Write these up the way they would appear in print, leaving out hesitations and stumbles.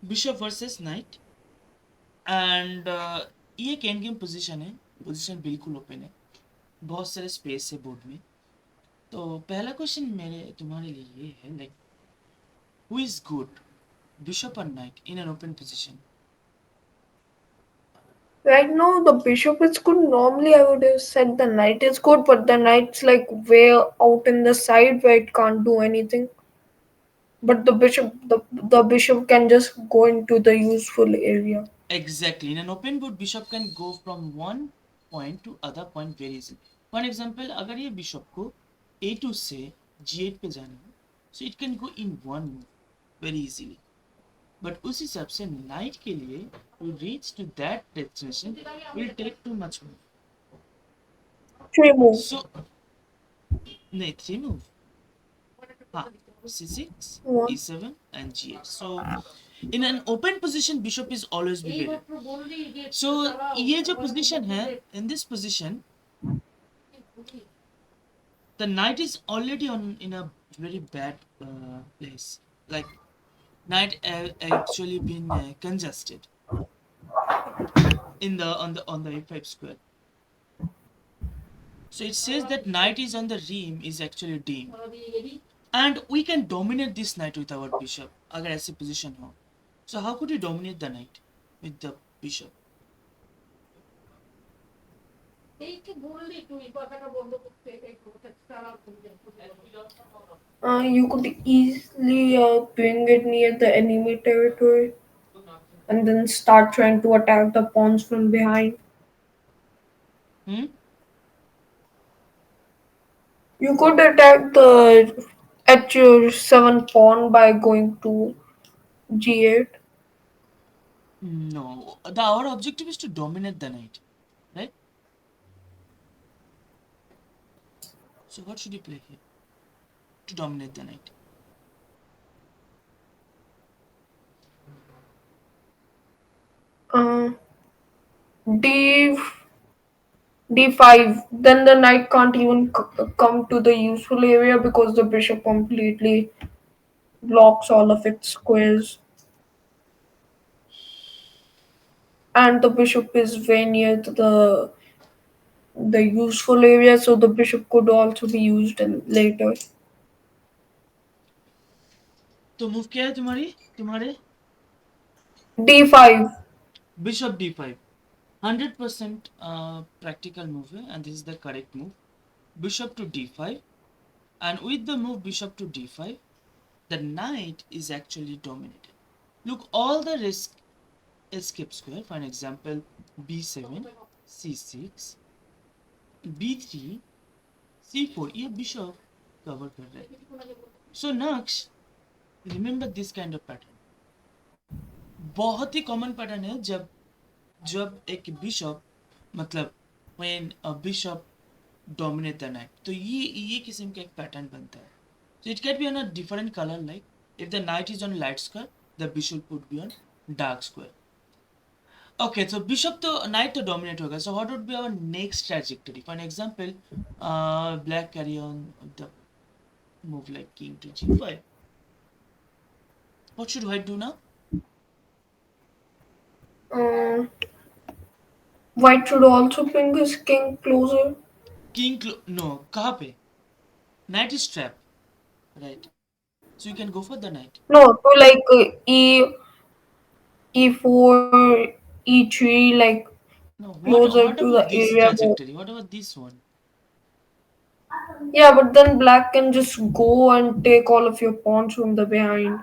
Bishop versus night and ये एक end game position है. पोजीशन बिल्कुल ओपन है, बहुत सारे स्पेस है बोर्ड में. तो पहला क्वेश्चन मेरे तुम्हारे लिए ये है, like who is good, bishop और knight in an open position? Right now, the bishop is good. Normally, I would have said the knight is good, but the knight's like way out in the side where it can't do anything. But the bishop can just go into the useful area. Exactly. In an open board, bishop can go from one point to other point very easily. For example, अगर ये bishop को a2 से g8 पे जाना है, so it can go in one move very easily. But उस हिसाब से knight के लिए to reach to that destination will take too much move. Three move. So नहीं, three move. हाँ, c6, One. e7 and g8. So in an open position, bishop is always be better. So ये जो position है, in this position the knight is already on in a very bad place. Like knight actually been congested in the on the a5 square. So it says that knight is on the ream is actually dim, and we can dominate this knight with our bishop अगर ऐसी position हो. So how could you dominate the knight with the bishop? You could easily bring it near the enemy territory and then start trying to attack the pawns from behind. Hmm? You could attack the h7 pawn by going to g8. No, our objective is to dominate the knight, right? So what should you play here to dominate the knight? Uh, d d5. Then the knight can't even come to the useful area because the bishop completely blocks all of its squares. And the bishop is way near to the useful area, so the bishop could also be used in later. तो move क्या है तुम्हारे? d5. Bishop d5. 100% practical move है, and this is the correct move. Bishop to d5, and with the move bishop to d5, the knight is actually dominated. Look, all the risk escape square. For an example, b7, c6, b3, c4. ये bishop cover कर रहा है. So Naksh, remember this kind of pattern. बहुत ही common pattern है जब जब एक bishop, मतलब when a bishop dominate the knight, तो ये किस्म का एक पैटर्न बनता है. So it can be on a different color, like if the knight is on light square, the bishop would be on dark square. Okay, so bishop to knight to dominate होगा. So what would be our next trajectory? For an example, black carry on the move like king to g5. What should white do now? Uh, White should also bring his king closer. No, कहाँ पे? Knight is trapped, right? So you can go for the knight. No, to like e4, e3, like No, closer what to the about this area where. trajectory? What about this one? Yeah, but then black can just go and take all of your pawns from the behind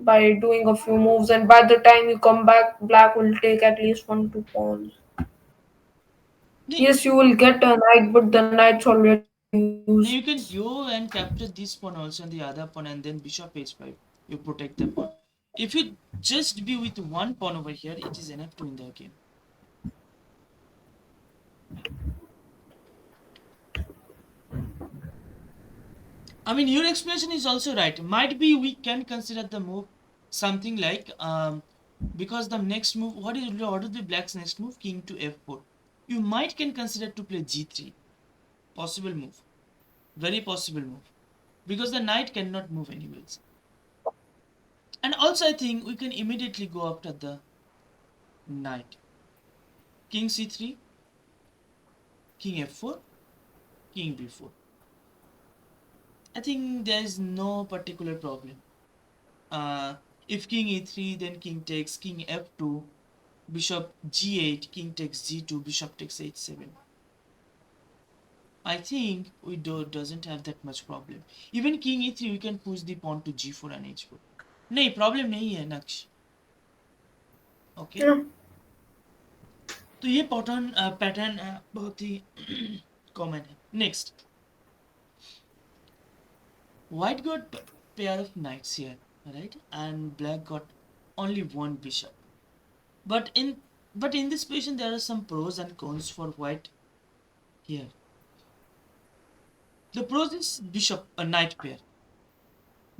by doing a few moves, and by the time you come back, black will take at least 1 2 pawns. No, Yes, you will get a knight, but the knight's already used. no, you can go and capture this pawn also and the other pawn, and then bishop h5. You protect the pawn. If you just be with one pawn over here, it is enough to win the game. I mean, your explanation is also right. Might be we can consider the move something like because the next move, what is the black's next move? King to f4. You might can consider to play g3. Possible move, very possible move, because the knight cannot move anyways. And also I think we can immediately go after the knight. King c3, king f4, king b4. I think there is no particular problem. Uh, if king e3, then king takes, king f2, bishop g8, king takes g2, bishop takes h7. I think we doesn't have that much problem. Even king e3, we can push the pawn to g4 and h4. नहीं problem नहीं है नक्श. Okay Yeah. तो ये pattern pattern बहुत ही common है. Next, white got pair of knights here, right? And black got only one bishop. But in this position there are some pros and cons for white here. The pros is bishop a knight pair,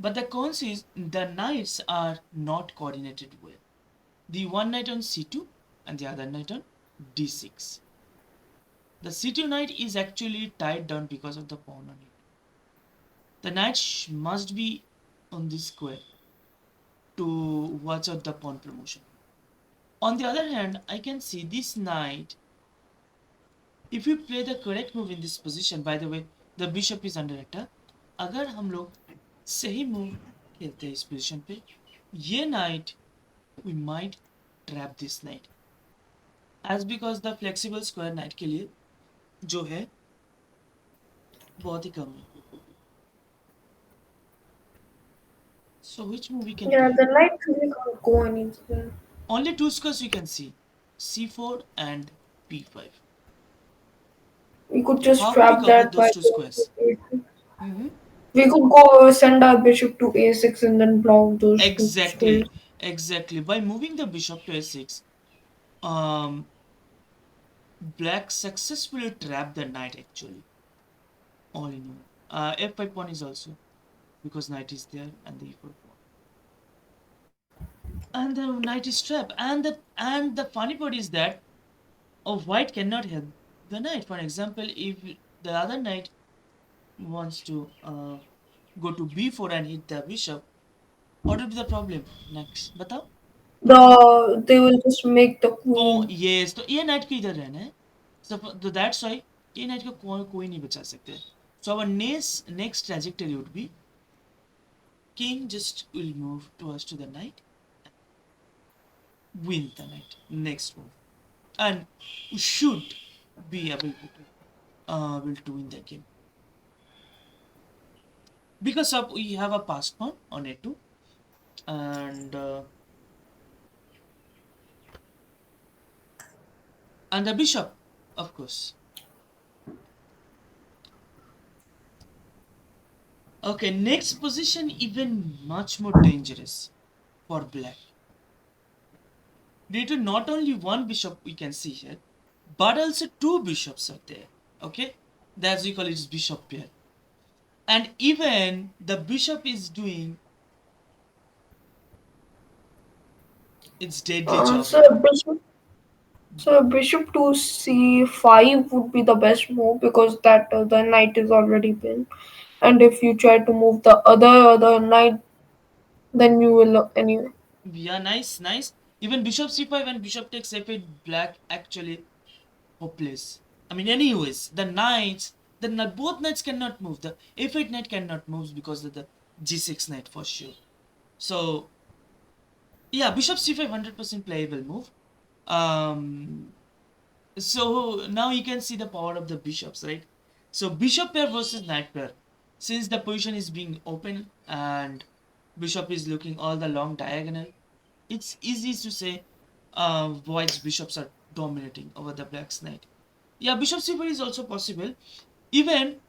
but the cons is the knights are not coordinated well. The one knight on c2 and the other knight on d6. The c2 knight is actually tied down because of the pawn on it. The knight must be on this square to watch out the pawn promotion. On the other hand, I can see this knight. If we play the correct move in this position, by the way, the bishop is under attack. अगर हम लोग सही move खेलते हैं इस position पे, ये knight we might trap this knight. As because the flexible square knight के लिए जो है बहुत ही कम है. So which move we can Yeah, play? the knight really can't go anywhere. Only two squares we can see, c4 and b5. We could just How would you trap cover that those by two going to squares? a6. Mm-hmm. We could go send our bishop to a6 and then block those two Exactly, squares. exactly. By moving the bishop to a6, um, black successfully trapped the knight actually. All in all. F5 pawn is also because knight is there and the e4 pawn. And the knight is trapped. And the funny part is that white cannot help the knight. For example, if the other knight wants to go to b4 and hit the bishop, what would be the problem? Next, बताओ. They will just make the तो queen. Yes, तो ये night को इधर रहना है. So that's why ये night को कोई नहीं बचा सकते. So our next trajectory would be king just will move towards to the knight, win the knight. Next move, and we should be able to win the game because of we have a passed pawn on a2 and and the bishop, of course. Okay, next position even much more dangerous for black. Due to not only one bishop we can see here, but also two bishops are there. Okay, that's we call it bishop pair. And even the bishop is doing its deadly Uh, job so here. a bishop, so a bishop to c5 would be the best move because that the knight is already pinned. And if you try to move the other knight, then you will anyway. Yeah, nice, nice. Even bishop c5 and bishop takes f8, black actually hopeless. I mean, anyways, both knights cannot move. The f8 knight cannot move because of the g6 knight for sure. So yeah, bishop c5 100% playable move. Um, so now you can see the power of the bishops, right? So bishop pair versus knight pair. Since the position is being open and bishop is looking all the long diagonal, it's easy to say white's bishops are dominating over the black's knight. Yeah, bishop c4 is also possible. Even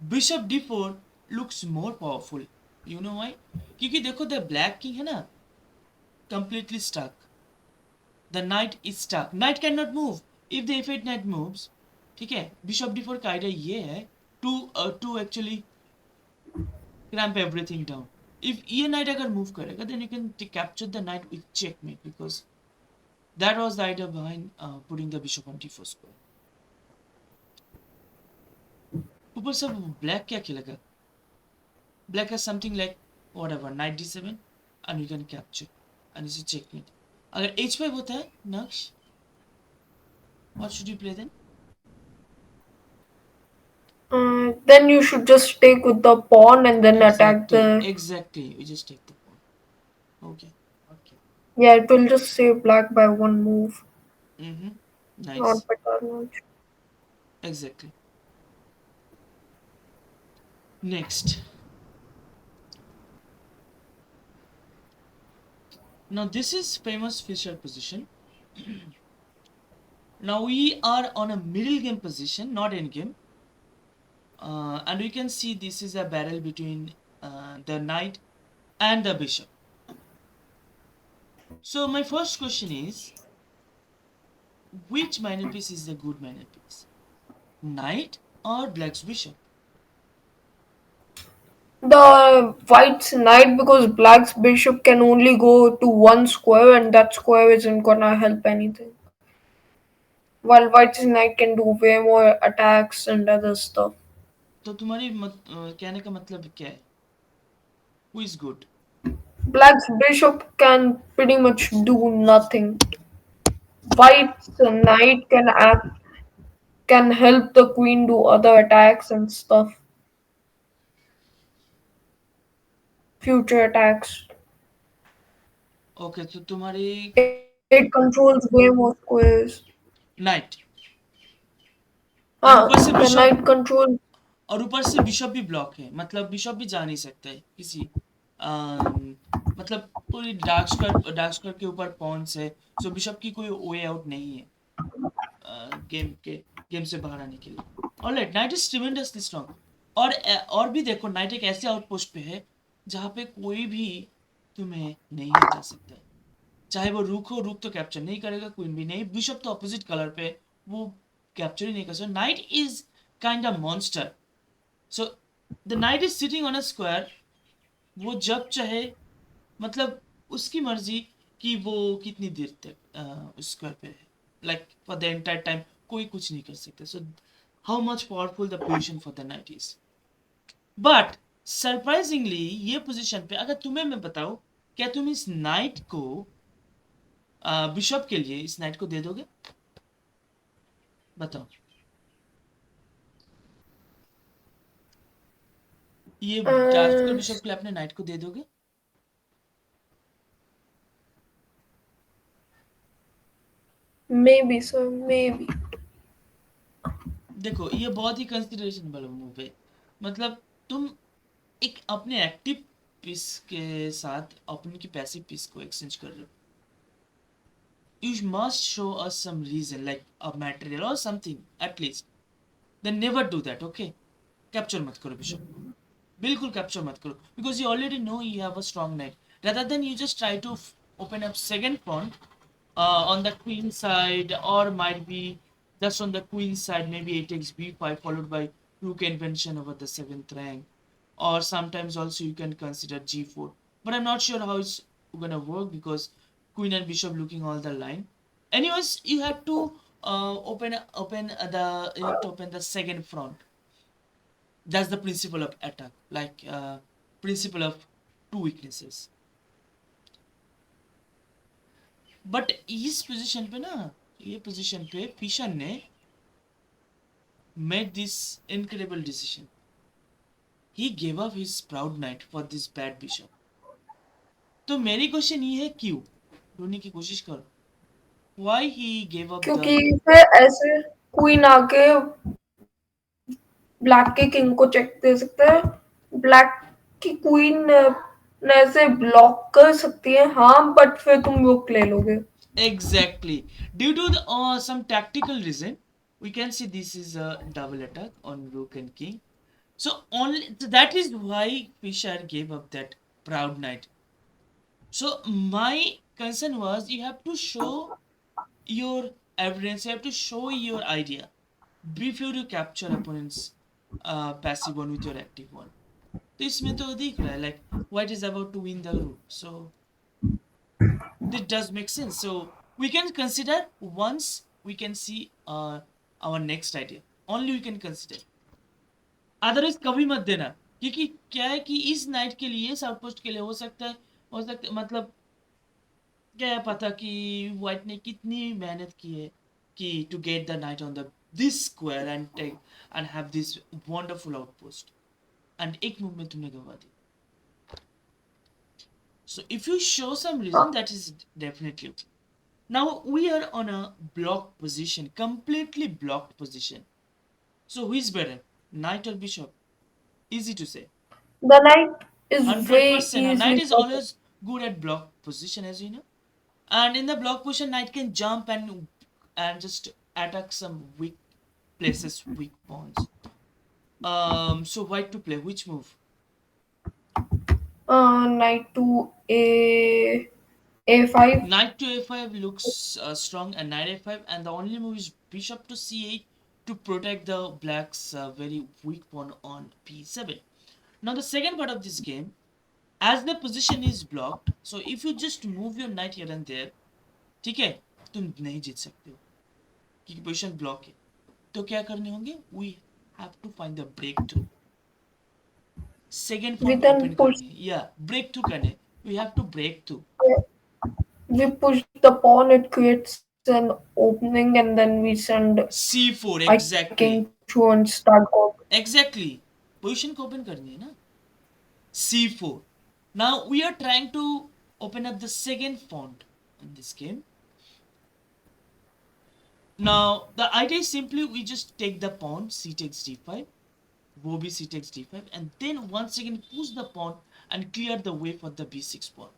bishop d4 looks more powerful. You know why? क्योंकि देखो the black king है ना completely stuck. The knight is stuck. Knight cannot move. If the f8 knight moves, ठीक है, bishop d4 का idea ये है to actually cramp everything down. If ये knight अगर move करेगा, then you can capture the knight with checkmate because that was the idea behind putting the bishop on d4 square. ऊपर से black क्या खेलेगा? Black has something like whatever knight d7. and we can capture and this is checkmate. अगर h5 होता है नक्श, what should you play then? Then you should just take with the pawn and then attack Exactly, the. exactly. We just take the pawn. Okay. Okay. Yeah, it will just save black by one move. Mm-hmm. Not Nice. better much. Exactly. Next. Now this is famous Fischer position. Now we are on a middle game position, not end game. And we can see this is a battle between the knight and the bishop. So my first question is, which minor piece is the good minor piece? Knight or black's bishop? The white's knight because black's bishop can only go to one square and that square isn't gonna help anything. While white's knight can do way more attacks and other stuff. तो तुम्हारी कहने का मतलब क्या है? Who is good? Black's bishop can pretty much do nothing. White's knight can help the queen do other attacks and stuff. Future attacks. Okay, तो तुम्हारी It controls way more squares. Night और Ah, ऊपर से the bishop, knight controls. और ऊपर से bishop भी block है, मतलब बिशप भी जा नहीं सकता है किसी मतलब पूरी डार्क स्क्वायर के ऊपर पॉन्स है, सो बिशप की कोई वे आउट नहीं है गेम से बाहर आने के लिए. Alright, night is tremendously strong. और भी देखो, नाइट एक ऐसे आउटपोस्ट पे है जहाँ पे कोई भी तुम्हें नहीं हटा सकता है. चाहे वो रुक हो, रुक तो कैप्चर नहीं करेगा, क्वीन भी नहीं, बिशप तो अपोजिट कलर पे, वो कैप्चर ही नहीं कर सकता. Night is kind of monster. So the night is sitting on a square. वो जब चाहे, मतलब उसकी मर्जी कि वो कितनी देर तक उस स्क्वायर पे है, like for the entire time कोई कुछ नहीं कर सकता. So how much powerful the position for the night is. But surprisingly ये पोजिशन पे अगर तुम्हें मैं बताऊं, क्या तुम इस नाइट को बिशप के लिए इस नाइट को दे दोगे? बताओ. ये डार्क Uh, बिशप के लिए अपने नाइट को दे दोगे? maybe so, maybe. देखो ये बहुत ही कंसिडरेशन वाला मूव है. मतलब तुम एक अपने एक्टिव पीस के साथ अपनी की पैसिव पीस को एक्सचेंज कर रहे हो. You must show us some reason like a material और something at least. Then never do that. Okay, capture मत करो बिशप को, बिल्कुल कैप्चर मत करो, because you already know you have a strong knight. rather than you just try to open up second pawn on the queen side, or might be just on the queen side, maybe a takes b5 followed by rook invention over the seventh rank, or sometimes also you can consider g4, but I'm not sure how it's gonna work because queen and bishop looking all the line. Anyways, you have to open the second front. That's the principle of attack, like principle of two weaknesses. But इस position पे ना, ये position पे Fisher ने made this incredible decision. He gave up his proud night for this bad bishop. तो मेरी question ये है, क्यों? ढूंढने की कोशिश करो. Why he gave up the. क्योंकि फिर ऐसे क्वीन आके ब्लैक के किंग को चेक दे सकते हैं. ब्लैक की क्वीन ने ऐसे ब्लॉक कर सकती है, हाँ, बट फिर तुम रुक ले लोगे. Exactly. Due to some tactical reason, we can see this is a double attack on rook and king. So that is why Fisher gave up that proud knight. So my concern was, you have to show your evidence, you have to show your idea before you capture opponent's passive one with your active one. तो इसमें तो दिख रहा है like white is about to win the rook, so this does make sense. So we can consider once we can see our next idea, only we can consider. Otherwise कभी मत देना, क्योंकि क्या है कि इस नाइट के लिए, इस आउटपोस्ट के लिए हो सकता है हो सकता मतलब क्या पता कि व्हाइट ने कितनी मेहनत की है कि to get the knight on the this square and take and have this wonderful outpost and एक मूव में तुमने गवा दी. So if you show some reason, that is definitely okay. Now we are on a blocked position, completely blocked position. So who is better, knight or bishop? Easy to say. The knight is way 100%. A knight easily is perfect. always good at blocked position, as you know. And in the block position, knight can jump and just attack some weak places, weak pawns. So white to play which move? Knight to a5. Knight to a5 looks strong, and knight a5, and the only move is bishop to c8 to protect the black's very weak pawn on p7. Now the second part of this game, as the position is blocked, so if you just move your knight here and there, ठीक है, तुम नहीं जीत सकते हो क्योंकि position block है. तो क्या करने होंगे? We have to find the breakthrough. Second We point then open push. करनी है या ब्रेक थ्रू करने. We have to break through. We push the pawn. It creates an opening, and then we send c4 my king exactly. through and start going. Exactly. Position को open करनी है ना. c4. Now we are trying to open up the second font in this game. Now the idea is simply we just take the pawn, c takes d5, wo bhi c takes d5, and then once again push the pawn and clear the way for the b6 pawn.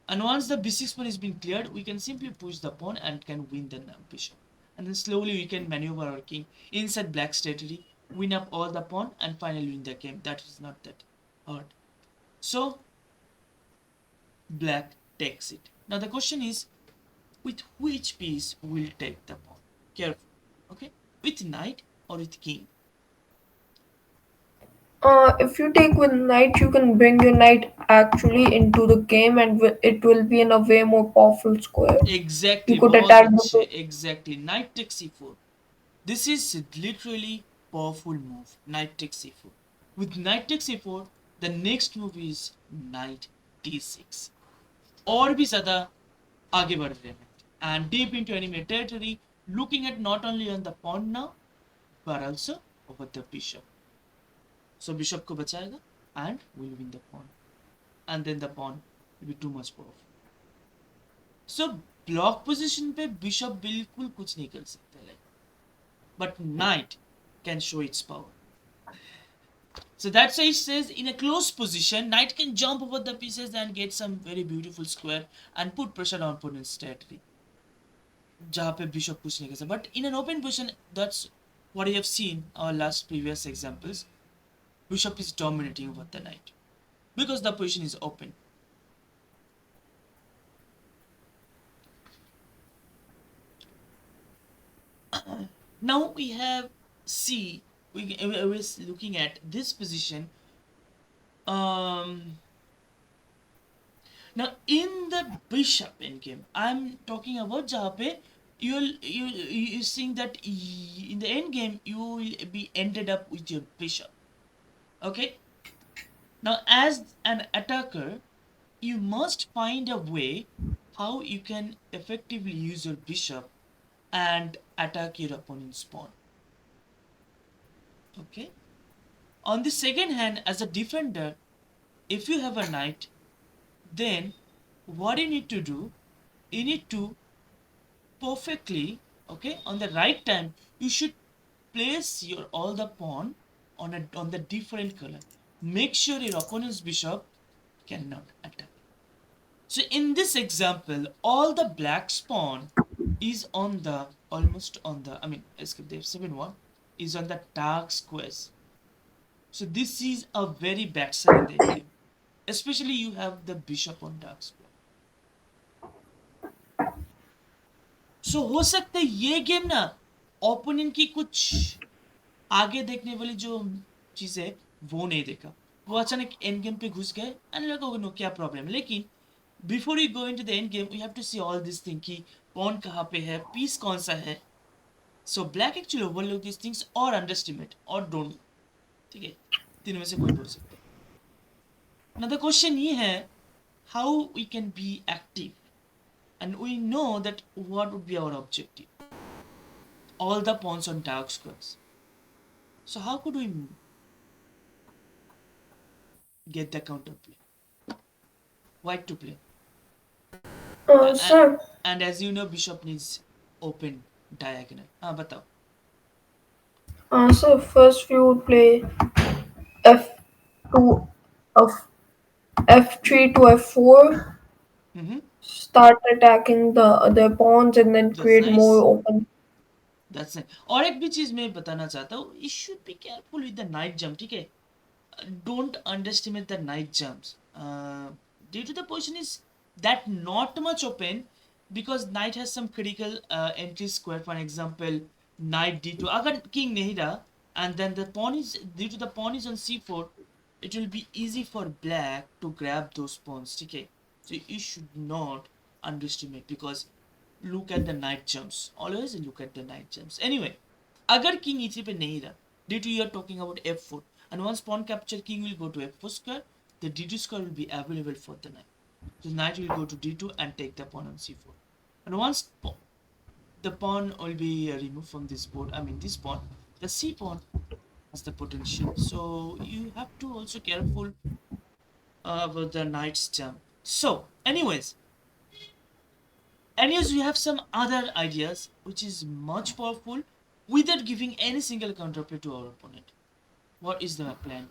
And once the b6 pawn is been cleared, we can simply push the pawn and can win the bishop. And then slowly we can maneuver our king inside black's territory, win up all the pawn, and finally win the game. That is not that hard. So black takes it. Now the question is, with which piece will take the pawn? Careful, okay? With knight or with king? If you take with knight, you can bring your knight actually into the game, and it will be in a way more powerful square. You Exactly, could बहुत attack अच्छे. the Exactly, knight takes c4. This is literally powerful move. Knight takes c4. With knight takes c4, the next move is knight d6. और भी ज़्यादा आगे बढ़ रहे हैं. And deep into enemy territory, looking at not only on the pawn now, but also over the bishop. So bishop को बचाएगा and will win the pawn. And then the pawn will be too much powerful. So block position पे bishop बिल्कुल कुछ नहीं कर सकता है. But knight can show its power. So that's why it says in a close position, knight can jump over the pieces and get some very beautiful square and put pressure on opponent's territory. जहाँ पे bishop कुछ नहीं कर सकता. But in an open position, that's what I have seen our last previous examples. Bishop is dominating over the knight because the position is open. Now we have C. We was looking at this position. Now in the bishop endgame, I'm talking about जहाँ पे you seeing that in the endgame you will be ended up with your bishop. Okay. Now as an attacker, you must find a way how you can effectively use your bishop and attack your opponent's pawn. Okay. On the second hand, as a defender, if you have a knight, then what you need to do, you need to perfectly, okay, on the right time, you should place your all the pawn on the different color. Make sure your opponent's bishop cannot attack. So in this example, all the black's pawn is on the almost on the, I mean, escape the f7 one is on the dark squares. So this is a very bad sign in the endgame. Especially you have the bishop on dark square. So हो सकता है ये game ना opponent की कुछ आगे देखने वाली जो चीज है वो नहीं देखा. वो अचानक एंड गेम पे घुस गए एंड लगा नो क्या प्रॉब्लम. लेकिन before you go into the end game we have to see all this thing कि पॉन कहाँ पे है, पीस कौन सा है. So black actually overlook this things और अंडरस्टिमेट और डोंट. ठीक है, तीनों में से कोई बोल सकता है. ना द क्वेश्चन ये है how we can be active, and we know that what would be our objective. All the pawns on dark squares. So how could we get the counter play? White to play. A- a- Sir, and as you know, bishop needs open diagonal. Batao. so first we would play f2, of f3 to f4, Mm-hmm. start attacking the other pawns and then That's create more nice. open. That's nice. और एक भी चीज मैं बताना चाहता हूँ, you should be careful with the night jump, ठीक है? Don't underestimate the night jumps. Due to the position is that not much open, because knight has some critical entry square. For example, knight d2. अगर king नहीं रहा, and then the pawn is due to the pawn is on c4, it will be easy for black to grab those pawns. ठीक है? So you should not underestimate, because look at the night jumps. Always look at the night jumps. Anyway, अगर king e3 पे नहीं रहा, d2 you are talking about f4, and once pawn capture, king will go to f4 square, the d2 square will be available for the knight. So knight will go to d2 and take the pawn on c4. And once the pawn will be removed from this board, I mean this pawn, the c pawn has the potential. So you have to also careful about the knight's jump. So anyways, we have some other ideas which is much powerful without giving any single counterplay to our opponent. What is the plan?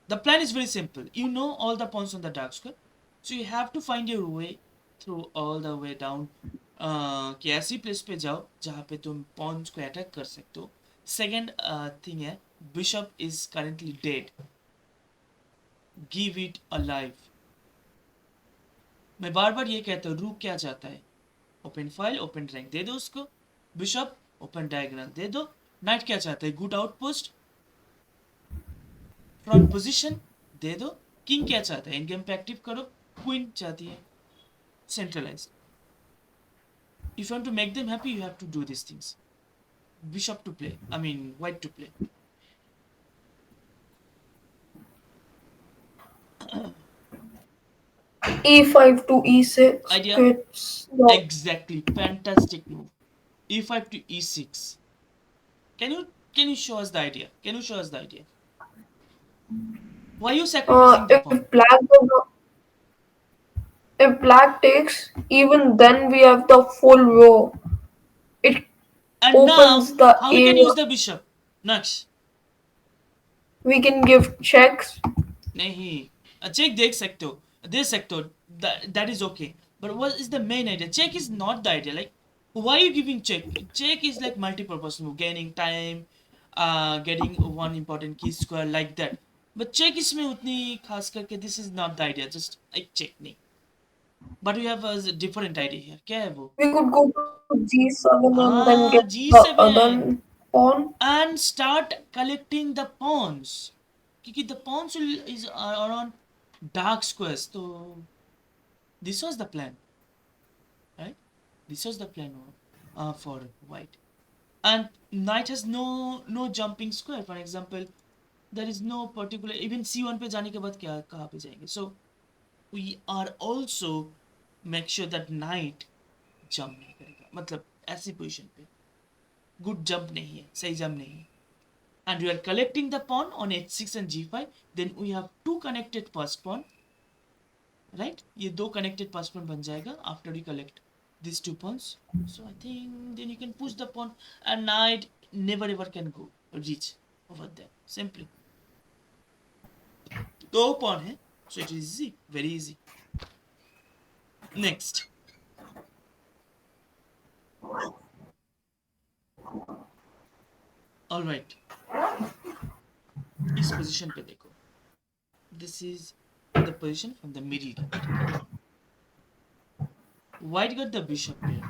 The plan is very simple. You know all the pawns on the dark square, so you have to find your way through all the way down, कि ऐसी place पे जाओ जहाँ पे तुम Pond's को attack कर सकते हो. सेकेंड थिंग है, bishop is currently dead, give it a life. मैं बार बार ये कहता हूँ, रूक क्या चाहता है? ओपन फाइल, ओपन रैंक दे दो उसको. बिशप ओपन डायगोनल दे दो. नाइट क्या चाहता है? गुड आउटपोस्ट, फ्रंट पोजीशन दे दो. किंग क्या चाहता है? एंड गेम पे एक्टिव करो. क्वीन चाहती है centralized. If you want to make them happy, you have to do these things. Bishop to play, I mean white to play. e5 to e6 Idea? gets the Exactly, fantastic move. e5 to e6. Can you show us the idea? Can you show us the idea? Why are you sacrificing the pawn? if black takes, even then we have the full row. It And now, opens the how we can area. use the bishop? Naksh. We can give checks. नहीं, check देख सकते हो, दे सकते हो, that is okay. But what is the main idea? Check is not the idea. Like, why are you giving check? Check is like multi-purpose move, gaining time, getting one important key square like that. But check इसमें उतनी खास करके, this is not the idea. Just like check नहीं. But we have a different idea here. क्या है वो? We could go to g7 and then give हाँ, the G7 other pawn. and start collecting the pawns. क्योंकि the pawns are on dark squares. So this was the plan, right? This was the plan for white. And knight has no jumping square. For example, there is no particular, even c1 पे जाने के बाद क्या कहाँ पे जाएंगे? So we are also make sure that knight jump नहीं करेगा, मतलब ऐसी पोजीशन पे good jump नहीं है, सही jump नहीं है. And we are collecting the pawn on h6 and g5. Then we have two connected first pawn, right? ये दो connected first pawn बन जाएगा after we collect these two pawns. So I think then you can push the pawn, and knight never ever can go reach over there. Simply दो pawn है, so it is easy, very easy. Next, all right, इस position पे देखो. This is the position from the middle game. ठीक है? White got the bishop here,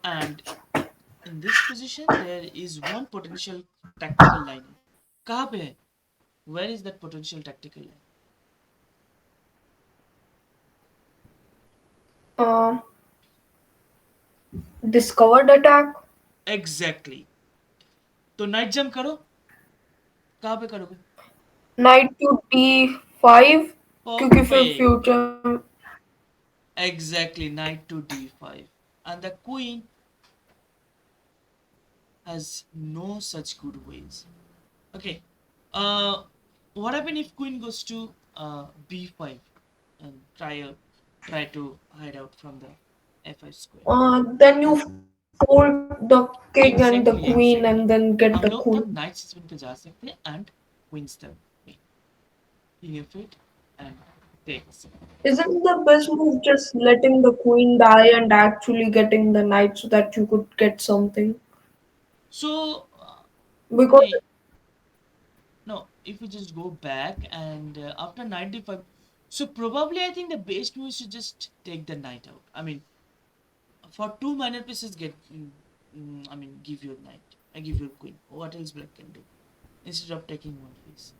and in this position there is one potential tactical line. कहाँ पे है? Where is that potential tactical line? Uh, discovered attack. Exactly. तो night jump करो. कहाँ पे करोगे? Knight to d5 क्योंकि फिर Perfect. future Exactly, knight to d5. And the queen has no such good ways. Okay. Uh, what happen if queen goes to b5 and try to hide out from the f5 square? then you fold the king and the queen Exactly, and then exactly. get the हम queen. लोग तब night c7 पे जा सकते हैं and wins the queen. King f8 and takes. Isn't the best move just letting the queen die and actually getting the knight so that you could get something? So, Because nee, no, if we just go back and after 95, so probably I think the best move is to just take the knight out. I mean, for two minor pieces, I mean, give your knight. I give your queen. What else black can do instead of taking one piece?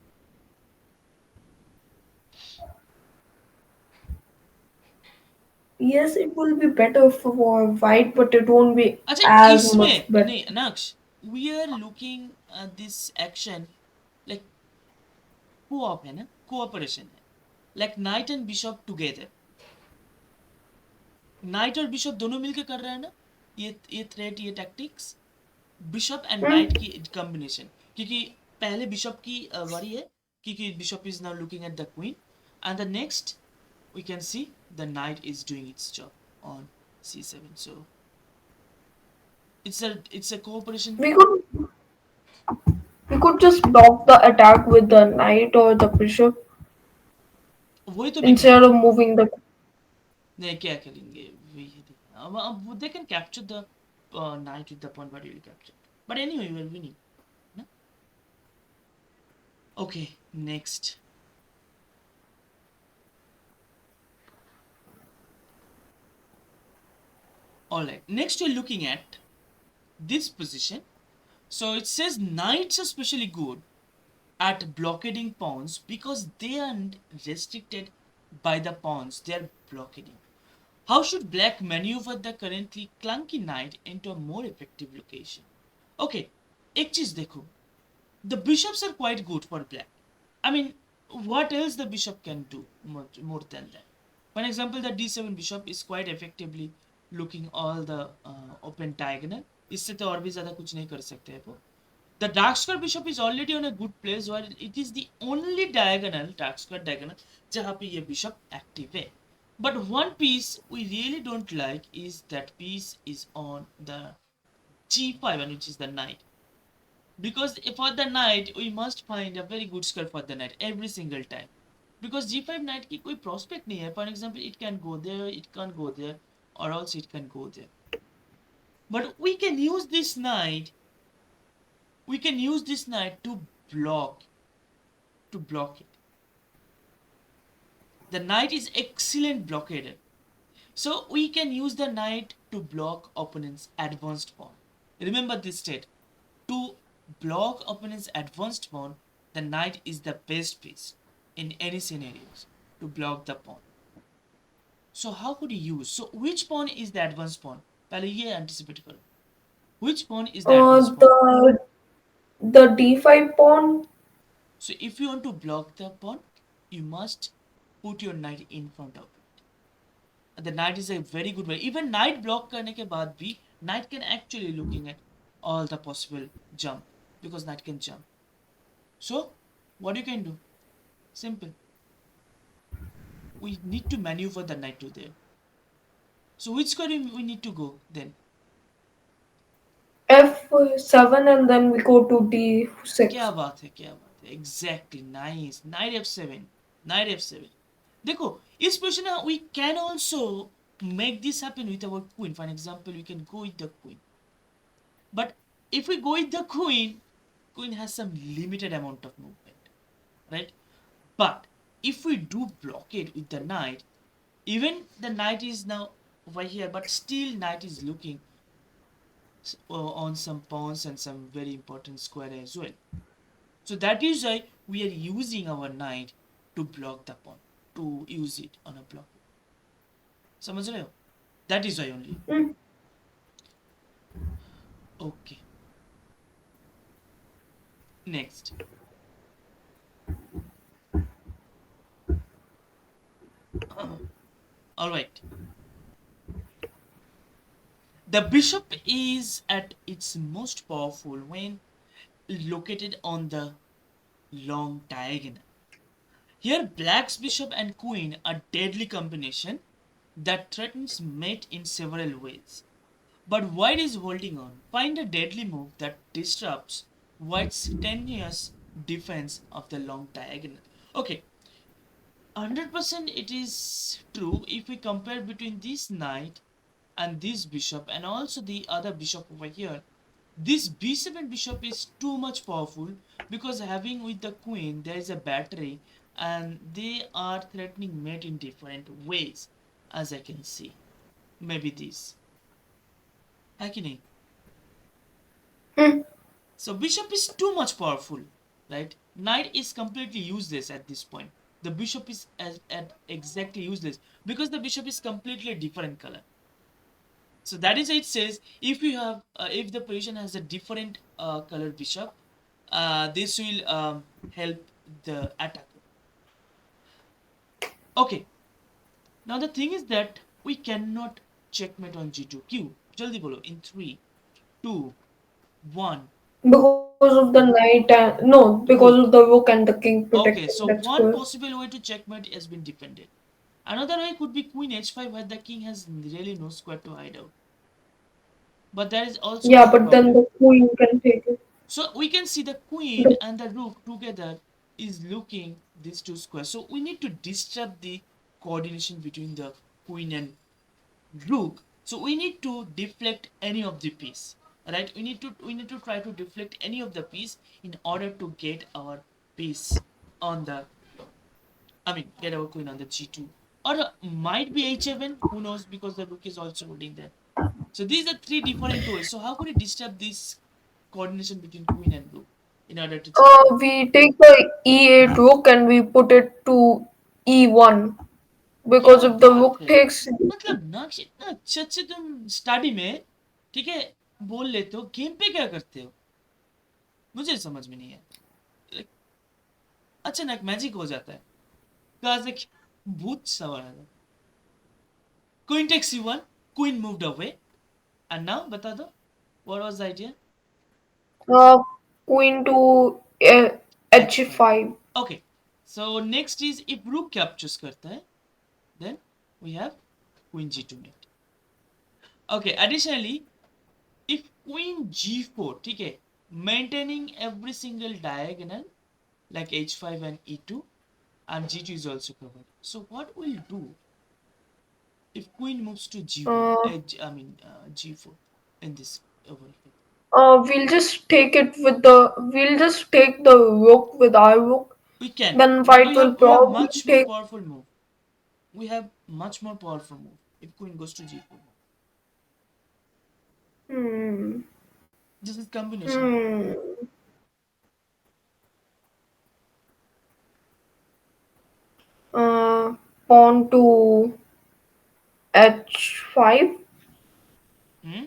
yes, it will be better for white, but it won't be अच्छा as much इसमें better. नहीं नक्श we are looking at this action like co-op है ना cooperation है like knight and bishop together knight और bishop दोनों मिलके कर रहे हैं ना ये थ्रेट ये tactics bishop and night Hmm? की कॉम्बिनेशन क्योंकि पहले बिशप की बारी है क्योंकि bishop is now looking at the queen and the next we can see the knight is doing its job on c7 so it's a cooperation We could we could just block the attack with the knight or the bishop वही तो मैं कह instead रहा of हूँ moving the. नहीं क्या करेंगे वही अब they can capture the knight with the pawn but you will capture but anyway you are winning na? Okay, next. Alright, next we're looking at this position. So it says knights are especially good at blockading pawns because they aren't restricted by the pawns they are blockading. How should black maneuver the currently clunky knight into a more effective location? Okay, एक चीज देखो. The bishops are quite good for black. I mean, what else the bishop can do more than that? For example, the d7 bishop is quite effectively looking all the open diagonal. इससे तो और भी ज़्यादा कुछ नहीं कर सकते हैं वो. The dark square bishop is already on a good place where it is the only diagonal, dark square diagonal, जहाँ पे ये bishop active है. But one piece we really don't like is that piece is on the g5 and which is the knight. Because for the knight we must find a very good square for the knight every single time because g5 knight की कोई prospect नहीं है for example it can go there it can't go there or else it can go there but we can use this knight block to block it. The knight is excellent blockader, so we can use the knight to block opponent's advanced pawn. Remember this state. To block opponent's advanced pawn, the knight is the best piece in any scenarios to block the pawn. So how could you use? So which pawn is the advanced pawn? पहले ये anticipate करो. Which pawn is the Uh, advanced pawn? the the d5 pawn. So if you want to block the pawn, you must put your knight in front of it. And the knight is a very good way. Even knight block करने के बाद भी knight can actually looking at all the possible jump because knight can jump. So what you can do? Simple. We need to maneuver the knight to there. So which square we need to go then? f7 and then we go to क्या d6. बात है क्या बात है Exactly, nice. Knight f7. Knight f7. देखो इस position में we can also make this happen with our queen. For example, we can go with the queen. But if we go with the queen has some limited amount of movement, right? But if we do block it with the knight, even the knight is now over here, but still knight is looking on some pawns and some very important square as well. So that is why we are using our knight to block the pawn, to use it on a block. समझ रहे हो? That is why only. Mm. Okay. Next. The bishop is at its most powerful when located on the long diagonal. Here, black's bishop and queen are deadly combination that threatens mate in several ways. But white is holding on. Find a deadly move that disrupts white's tenuous defense of the long diagonal. Okay, 100% it is true if we compare between this knight and this bishop and also the other bishop over here. This b7 bishop is too much powerful because having with the queen there is a battery and they are threatening mate in different ways, as I can see. Maybe this. है कि नहीं? Hmm. So bishop is too much powerful, right? Knight is completely useless at this point. The bishop is at exactly useless because the bishop is completely different color. So that is why it says if you have if the position has a different color bishop, this will help the attacker. Okay. Now the thing is that we cannot checkmate on g2. Q. Jaldi bolo in 3, 2, 1. Because of the knight and no, because of Rook. the rook and the king Okay, protecting so that one square. possible way to checkmate has been defended. Another way could be queen h5 where the king has really no square to hide out. But there is also Yeah, one but then problem. the queen can take it. So we can see the queen The, and the rook together is looking these two squares. So we need to disturb the coordination between the queen and rook. So we need to deflect any of the piece. Right? We need to try to deflect any of the piece in order to get our piece on the get our queen on the g2. Or might be h7, who knows, because the rook is also holding there. So these are three different ways. So how could you disturb this coordination between queen and rook in order to checkmate? we take the e8 rook and we put it to e1 क्या because if the बात rook है, takes मतलब नक्श इतना अच्छे अच्छे तुम study में, ठीक है, बोल लेते हो, गेम पे क्या करते हो, मुझे समझ में नहीं है. Like, अचानक मैजिक हो जाता है, कहाँ से भूत सवार आ जाता. Queen takes c1, queen moved away, and now बता दो, what was the idea? uh, queen to h5. h5. Okay, so next is if rook captures करता है, then we have queen g2 mate. Okay, additionally, if queen g4, ठीक है, maintaining every single diagonal like h5 and e2, and g2 is also covered. So what we'll do if queen moves to g1, Uh, g4 in this over here? we'll just take it with the. We'll just take the rook with our rook. We can, Then but white we will have we have probably much more take. powerful move. We have much more powerful move if queen goes to g4. Hmm. This is combination. Hmm. Uh, pawn to h5. Hmm?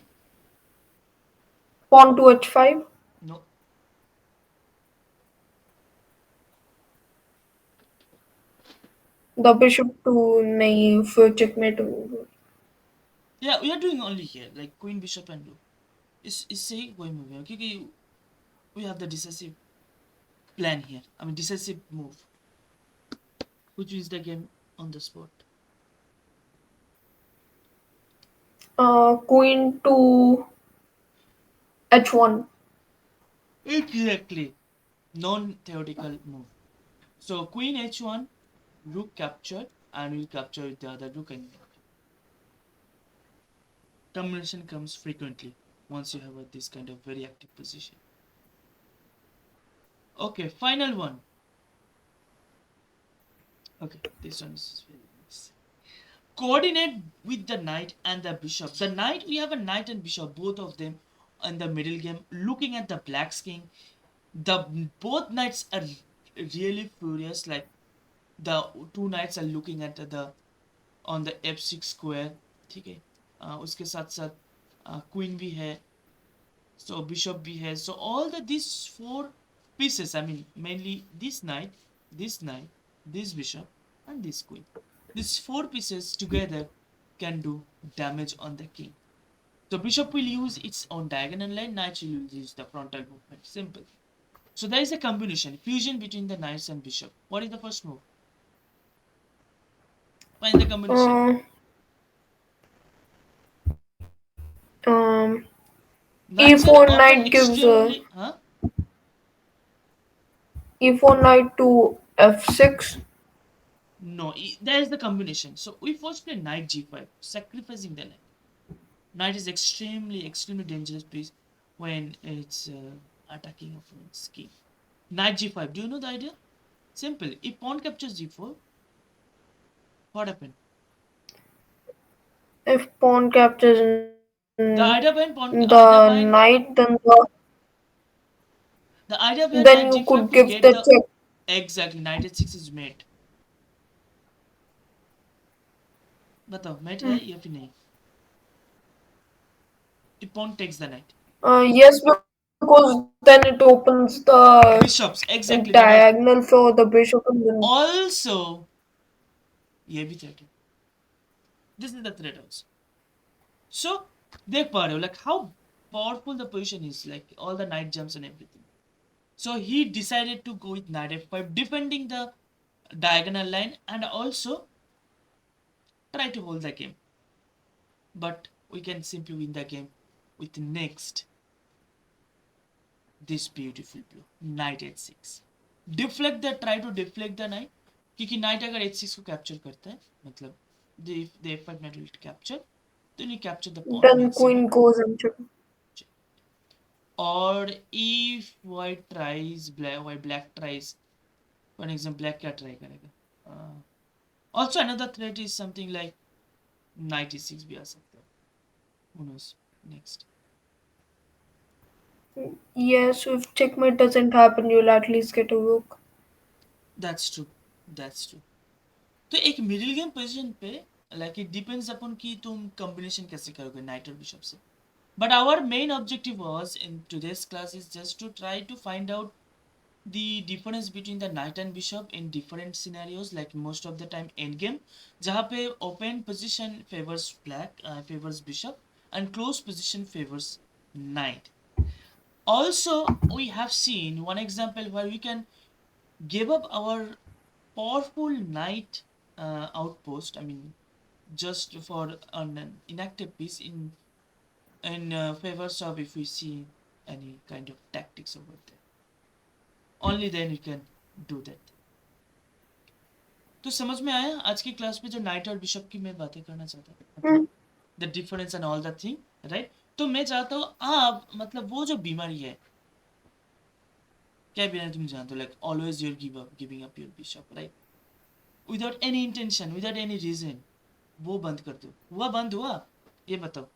Pawn to h5. No. The bishop to नहीं फिर checkmate. Yeah, we are doing only here like queen, bishop, and rook. Is सही कोई move है क्योंकि we have the decisive plan here. Decisive move, which wins the game on the spot. Queen to h1. Exactly. Non-theoretical move. So queen h1, rook captured, and we'll capture with the other rook and combination comes frequently once you have this kind of very active position. Okay, final one. Okay, this one is very nice. Coordinate with the knight and the bishop. The knight, we have a knight and bishop, both of them in the middle game, looking at the black's king. The both knights are really furious. Like the two knights are looking at the on the f6 square. ठीक है, उसके साथ साथ queen भी है, so bishop भी है, so all these four pieces, mainly this knight, this bishop, and this queen, these four pieces together can do damage on the king. So bishop will use its own diagonal line, knight will use the frontal movement. Simple. So there is a combination, fusion between the knights and bishop. What is the first move? Find the combination. Uh, um, Knights are e4 often knight gives extremely, huh? e4 knight to f6. No, there is the combination. So we first play knight g5, sacrificing the knight. Knight is extremely dangerous piece when it's attacking opponent's king. Knight g5. Do you know the idea? Simple. If pawn captures g4, what happened? If pawn captures The idea behind the knight, the idea behind then knight you g5 could to give get the the check. exactly knight h6 is mate. बताओ mate है या फिर नहीं? If pawn takes the knight. Yes, because then it opens the Bishops exactly that was diagonal for the bishop and then also ये भी threat है. This is the threat also. So देख पा रहे हो like how powerful the position is, like all the knight jumps and everything. So he decided to go with knight f5, defending the diagonal line and also try to hold the game. But we can simply win the game with next this beautiful blue knight h6. Deflect the try to deflect the knight, क्योंकि knight अगर h6 को capture करता है मतलब the f5 knight will capture, then you capture the pawn on then h7. queen goes and check. Or if white black tries, for example black क्या try करेगा? Also another threat is something like knight e6 भी आ सकता है. Who knows? Next. Yes, if checkmate doesn't happen, you'll at least get a rook. That's true. That's true. तो एक middle game position पे like it depends upon कि तुम combination कैसे करोगे नाइट और बिशप से. But our main objective was in today's class is just to try to find out the difference between the knight and bishop in different scenarios, like most of the time end game जहाँ पे open position favors black, favors bishop, and close position favors knight. Also we have seen one example where we can give up our powerful knight outpost, I mean just for an inactive piece in favors of if we see any kind of tactics over there. Only then you can do that. तो समझ में आया आज की class में जो night और bishop की मैं बातें करना चाहता था, मतलब the difference and all the thing, right? तो मैं चाहता हूँ आप मतलब वो जो बीमारी है, क्या बीमारी तुम जानते हो, like always you're giving up your bishop, right? Without any intention, without any reason, वो बंद कर दो. हुआ बंद हुआ? ये बताओ.